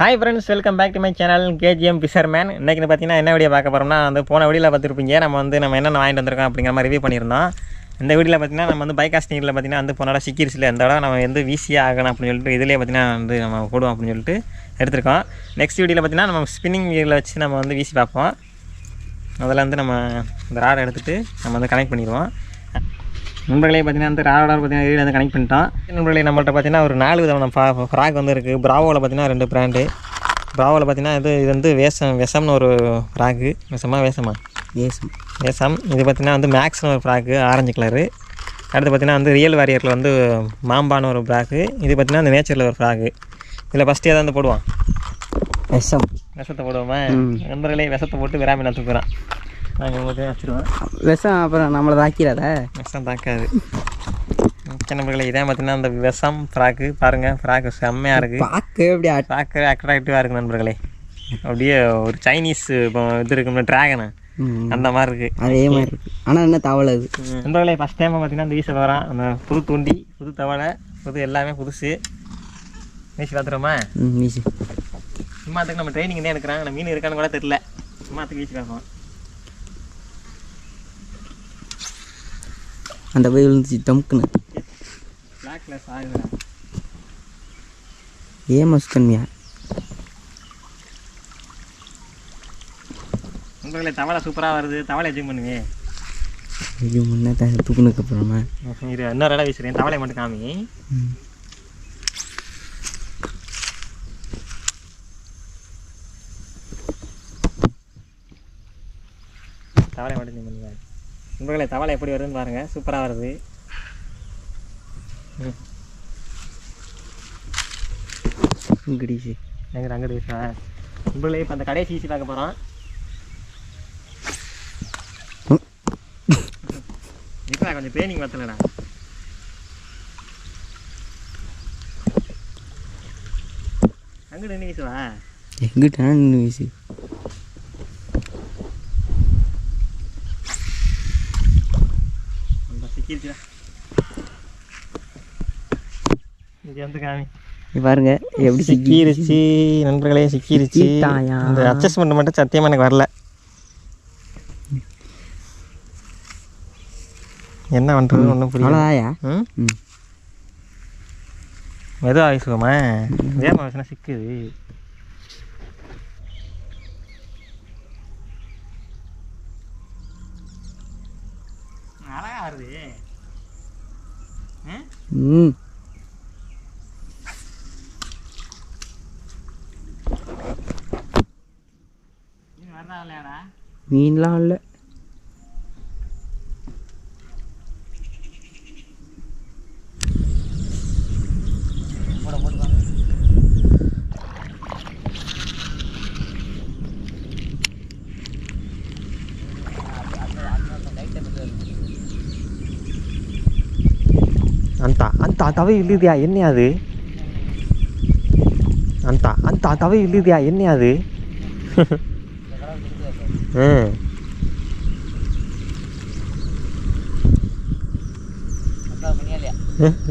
Hi friends, welcome back to my channel KGM fisherman. இன்றைக்கி பார்த்தீங்கன்னா என்ன வீடியோ பார்க்க போகிறோம்னா போன வீடியோவில் பார்த்துருப்பீங்க. நம்ம என்னென்ன வாங்கிட்டு வந்திருக்கோம் அப்படிங்கிற மாதிரி ரிவ்யூ பண்ணியிருந்தோம். இந்த வீடியோவில் பார்த்தீங்கன்னா நம்ம பைக்காஸ்டிங்கில் பார்த்தீங்கன்னா போனோட சிக்கிரிஸில் இந்த இடம் நம்ம வீசியாக ஆகணும் அப்படின்னு சொல்லிட்டு இதிலே பார்த்தீங்கன்னா நம்ம போடுவோம் அப்படின்னு சொல்லிட்டு எடுத்திருக்கோம். நெக்ஸ்ட் வீடியோவில் பார்த்தீங்கன்னா நம்ம ஸ்பின்னிங் வீலில் வச்சு நம்ம வீசி பார்ப்போம். அதில் நம்ம இந்த ராடை எடுத்துகிட்டு நம்ம கனெக்ட் பண்ணிடுவோம். நண்பர்களே பார்த்தீங்கன்னா ராடோட பார்த்தீங்கன்னா வீடு கனெக்ட் பண்ணிட்டோம். நண்பர்களே நம்மள்ட்ட பார்த்தீங்கன்னா ஒரு 4 விதமான ஃப்ராக் இருக்குது. ப்ராவோவில் பார்த்தீங்கன்னா 2 பிராண்டு. ப்ராவோவில் பார்த்தீங்கன்னா இது விஷம்னு ஒரு ஃப்ராக்கு. வேசம் இது பார்த்தீங்கன்னா மேக்ஸ்னு ஒரு ஃப்ராக்கு, ஆரஞ்சு கலரு. அடுத்து பார்த்தீங்கன்னா ரியல் வாரியரில் மாம்பான்னு ஒரு ஃப்ராக்கு. இது பார்த்தீங்கன்னா நேச்சரில் ஒரு ஃப்ராக்கு. இதில் ஃபஸ்ட்டு ஏதாவது போடுவான் விஷத்தை போடுவோமா? நண்பர்களே விஷத்தை போட்டு விராமி நத்துக்குறோம். நாங்கள் உங்களுக்கு வச்சுருவோம். விஷம் அப்புறம் நம்மளை தாக்கிறாத? விஷம் தாக்காது. நண்பர்களே இதே பார்த்தீங்கன்னா அந்த விஷம் ஃப்ராக்கு பாருங்கள். ஃப்ராக்கு செம்மையாக இருக்குது. பார்க்கவே அட்ராக்டிவாக இருக்குது நண்பர்களே. அப்படியே ஒரு சைனீஸ் இது இருக்கும்ல, ட்ராகனு அந்த மாதிரி இருக்குது. அதே மாதிரி இருக்குது. ஆனால் என்ன தவளை அது நண்பர்களே? ஃபஸ்ட் டைம் பார்த்தீங்கன்னா வீச வரோம். அந்த புது தூண்டி, புது தவளை, எல்லாமே புதுசு. வீசி பார்த்துருமா? வீசி சும்மாத்துக்கு நம்ம ட்ரைனிங் தான் எடுக்கிறாங்க. நம்ம மீன் இருக்கான்னு கூட தெரியல. சும்மாத்துக்கு வீசி பார்ப்போம். அந்த போய் விழுந்துச்சு தமுக்குன்னு. Black class ஆகுதுடா. மஸ்கன்மியா நண்பர்களே தவளை சூப்பராக வருது. தவளை ஜூம் பண்ணுங்க. ஐயோ முன்னே தூக்குனுக்கு அப்புறமா இரு இன்னொரு இடம் வீசுறேன். தவளை மட்டும் காமி. தவளை மட்டும் ஜூம் பண்ணுங்க. நண்பர்களே தவளை எப்படி வருதுன்னு பாருங்கள். சூப்பராக வருது. இங்கடிச்சு எங்கிட்ட அங்கே வீசா. நண்பர்களே இப்போ அந்த கடைசி வீசி பார்க்க போகிறோம். இப்போ கொஞ்சம் ட்ரைனிங் பார்த்தலடா. அங்கிட்ட நின்று வீசுவா. எங்கிட்ட நின்று வீசு. பாருங்க எப்படி சிக்கிருச்சு நண்பர்களே. சிக்கிருச்சு. இந்த அட்ஜஸ்ட்மெண்ட் மட்டும் சத்தியமாக எனக்கு வரல. என்ன பண்ணுறது ஒன்றும் புரியலையா? மெதுவாக வீசுவோமா? வேகமாக வீசுனா சிக்குது. அழகா வருது. மீன்லாம் இல்லை. அந்த தவை இல்லையா என்னையாது? அந்த தவை இல்லையா என்னையாது?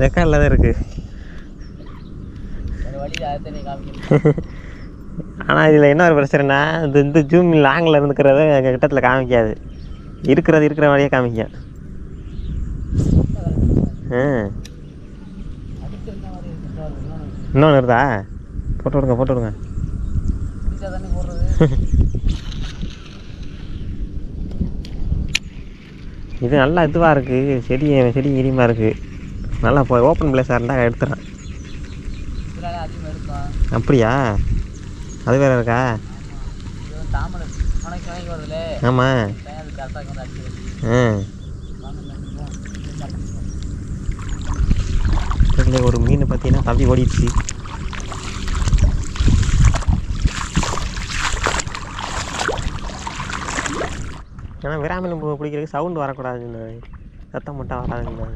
ரெக்கார்டில் தான் இருக்கு. ஆனால் இதில் என்ன ஒரு பிரச்சனைனா இந்த ஜூம் லாங்கில் இருந்துக்கிறத கிட்டத்தில் காமிக்காது. இருக்கிற வழியே காமிக்க. இன்னொன்று இருந்தா போட்டு விடுங்க. இது நல்லா இதுவாக இருக்குது. செடி இனிமாக இருக்குது. நல்லா ஓப்பன் பிளேஸாக இருந்தால் எடுத்துறேன். அப்படியா? அது வேறு இருக்கா? ஆமாம். ஒரு மீன் பார்த்தீங்கன்னா தப்பி ஓடிடுச்சு. ஏன்னா விராமல் பிடிக்கிறதுக்கு சவுண்டு வரக்கூடாதுங்க. சத்தம் மட்டும் வராதுங்க.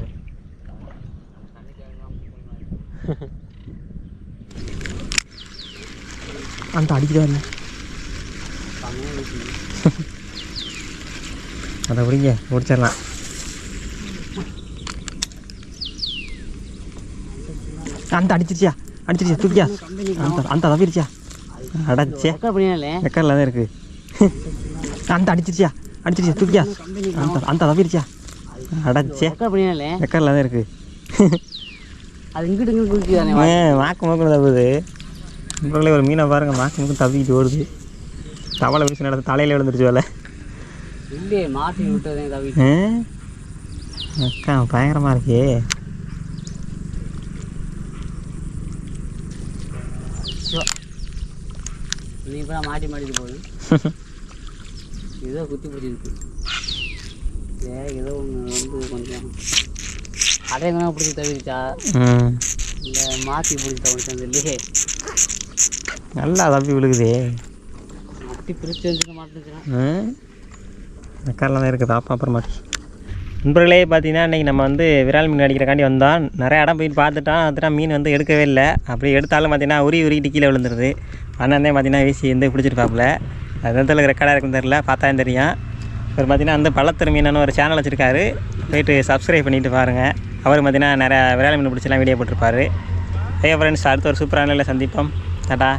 அந்த அடிக்கிட்டு வரல. அதை பிடிங்க முடிச்சிடலாம். அந்த அடிச்சிருச்சியா தூக்கியா? அந்த தவிர்ச்சியா? அடைச்சே ரெக்கார்ட் பண்ணியாலே ரெக்கார்டில் தான் இருக்குது. அந்த அடிச்சிருச்சியா தூக்கியா அந்த தவிரிச்சியா அடைச்சே ரெக்கார்ட் பண்ணியாலே ரெக்கார்டில் தான் இருக்குது. அது இங்கிட்டு இங்கிட்டு குதிக்குதானே மாக்கு மூக்குன்னு தப்புது. உங்களே ஒரு மீனை பாருங்கள், மாக்கு மூக்கு தவிக்கிட்டு ஓடுது. தவளை வீசி நடந்து தலையில் விழுந்துருச்சு வேலை. இல்லையே மாட்டி விட்டதே தவி. அக்கா பயங்கரமாக இருக்கே. நீ இப்போ மாட்டி மாட்டிட்டு போகுது. ஏதோ குத்தி பிடிச்சிருக்கு. ஏதோ ஒன்று வந்து கொஞ்சம் அடையங்கனா பிடிச்சி தவிரிச்சா இல்லை மாற்றி பிடிச்சி தவிரிச்சா இல்லையே. நல்லா தப்பி விழுகுதே. மாட்டி பிரித்து வந்துக்க மாட்டேங்குதுன்னா ரெக்கார்டில் தான் இருக்குது. அப்புறமா நண்பர்களே பார்த்தீங்கன்னா இன்றைக்கி நம்ம வந்து விரால் மீன் அடிக்கிறக்காண்டி வந்தோம். நிறைய இடம் போயிட்டு பார்த்துட்டோம். அதுதான் மீன் வந்து எடுக்கவே இல்லை. அப்படி எடுத்தாலும் பார்த்தீங்கன்னா உருகிட்டு கீழே விழுந்துருது. அண்ணன் பார்த்தீங்கன்னா வீசி வந்து பிடிச்சிருப்பாப்புல. அது எந்த ரெக்கார்டாக இருக்குன்னு தெரியல, பார்த்தா தெரியும். அவர் பார்த்தீங்கன்னா வந்து பள்ளத்தர் மீனன்னு ஒரு சேனல் வச்சுருக்காரு, போய்ட்டு சப்ஸ்கிரைப் பண்ணிவிட்டு பாருங்கள். அவர் பார்த்தீங்கன்னா நிறையா விரால் மீன் பிடிச்சலாம் வீடியோ போட்டிருப்பாரு. ஐயோ ஃப்ரெண்ட்ஸ், அடுத்த ஒரு சூப்பரான சந்திப்போம். டாடா.